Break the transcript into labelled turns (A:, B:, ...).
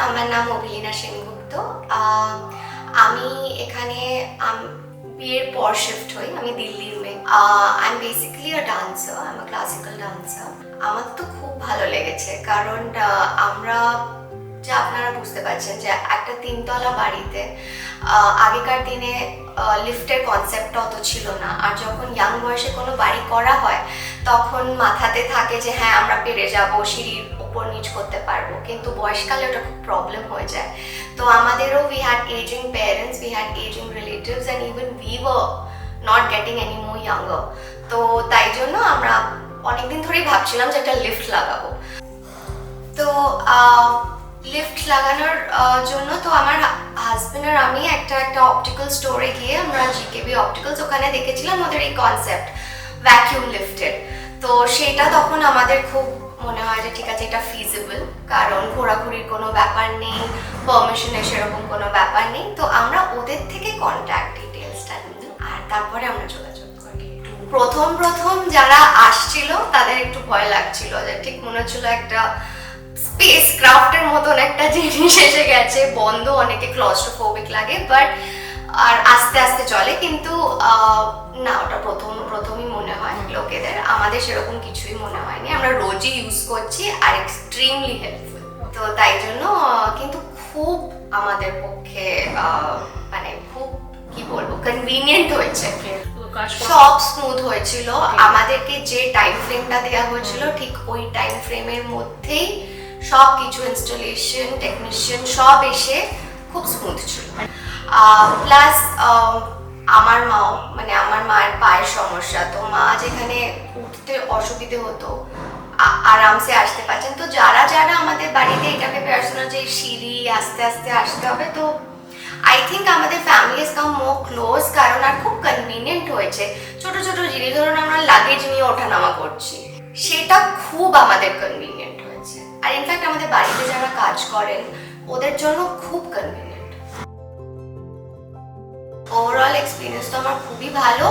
A: আমার নাম অভিলীনা সেনগুপ্ত। আমি এখানে বিয়ের পর শিফট হই, আমি দিল্লির মেয়ে। I am basically a dancer, I am a classical dancer. আমার তো খুব ভালো লেগেছে, কারণ আমরা যা আপনারা বুঝতে পারছেন যে একটা 3 তলা বাড়িতে আগেকার দিনে লিফটের কনসেপ্টটা অত ছিল না। আর যখন ইয়াং বয়সে কোনো বাড়ি করা হয় তখন মাথাতে থাকে যে হ্যাঁ আমরা পেরে যাব, সিঁড়ির উপর নিচ করতে পারবো, কিন্তু বয়সকালে ওটা খুব প্রবলেম হয়ে যায়। তো আমাদেরও we had ageing parents, we had ageing relatives and even we were not getting any more younger. তো তাই জন্য আমরা অনেকদিন ধরেই ভাবছিলাম যে একটা লিফট লাগাবো। তো লিফট লাগানোর জন্য তো আমার হাজবেন্ড আর আমি একটা অপটিক্যাল স্টোরে গিয়ে আমরা জিকেবি অপটিক্যালস ওখানে দেখেছিলাম ওদের এই কনসেপ্ট ভ্যাকিউম লিফটের। তো সেটা তখন আমাদের খুব মনে হয় যে ঠিক আছে এটা ফিজিবল, কারণ ঘোরাঘুরির কোনো ব্যাপার নেই, পারমিশনের সেরকম কোনো ব্যাপার নেই। তো আমরা ওদের থেকে কন্ট্যাক্ট ডিটেলসটা নিই আর তারপরে আমরা যোগাযোগ করি। প্রথম যারা আসছিল তাদের একটু ভয় লাগছিল, যে ঠিক মনে হচ্ছিল একটা স্পেস ক্রাফটের মতন একটা জিনিস এসে গেছে, বন্ধ, অনেকে ক্লস্ট্রোফোবিক লাগে, বাট আর আস্তে আস্তে চলে। কিন্তু না, ওটা প্রথমই মনে হয় লোকেদের, আমাদের সেরকম কিছুই মনে হয়নি। আমরা রোজই ইউজ করছি আর এক্সট্রিমলি হেল্পফুল। তো তাই জন্য কিন্তু খুব আমাদের পক্ষে মানে খুব কি বলবো কনভিনিয়েন্ট হয়েছে, সব স্মুথ হয়েছিল। আমাদেরকে যে টাইম ফ্রেমটা দেওয়া হয়েছিল ঠিক ওই টাইম ফ্রেমের মধ্যেই সব কিছু, ইনস্টলেশন, টেকনিশিয়ান সব এসে খুব স্মুথ ছিল। প্লাস আমার মাও, মানে আমার মায়ের পায়ের সমস্যা, তো মা যেখানে উঠতে অসুবিধে হতো আরামসে আসতে পারছেন। তো যারা আমাদের বাড়িতে এটাকে পার্সোনাল যে সিঁড়ি আস্তে আস্তে আসতে হবে, তো আই থিঙ্ক আমাদের family is come more close, কারণ আর খুব কনভিনিয়েন্ট হয়েছে। ছোট ছোট জিনিস, ধরুন আমরা লাগেজ নিয়ে ওঠানামা করছি, সেটা খুব আমাদের কনভিনিয়েন্ট হয়েছে। আর ইনফ্যাক্ট আমাদের বাড়িতে যারা কাজ করেন ওদের জন্য খুব কনভিনিয়েন্ট। ওভারঅল এক্সপিরিয়েন্স তো আমার খুবই ভালো।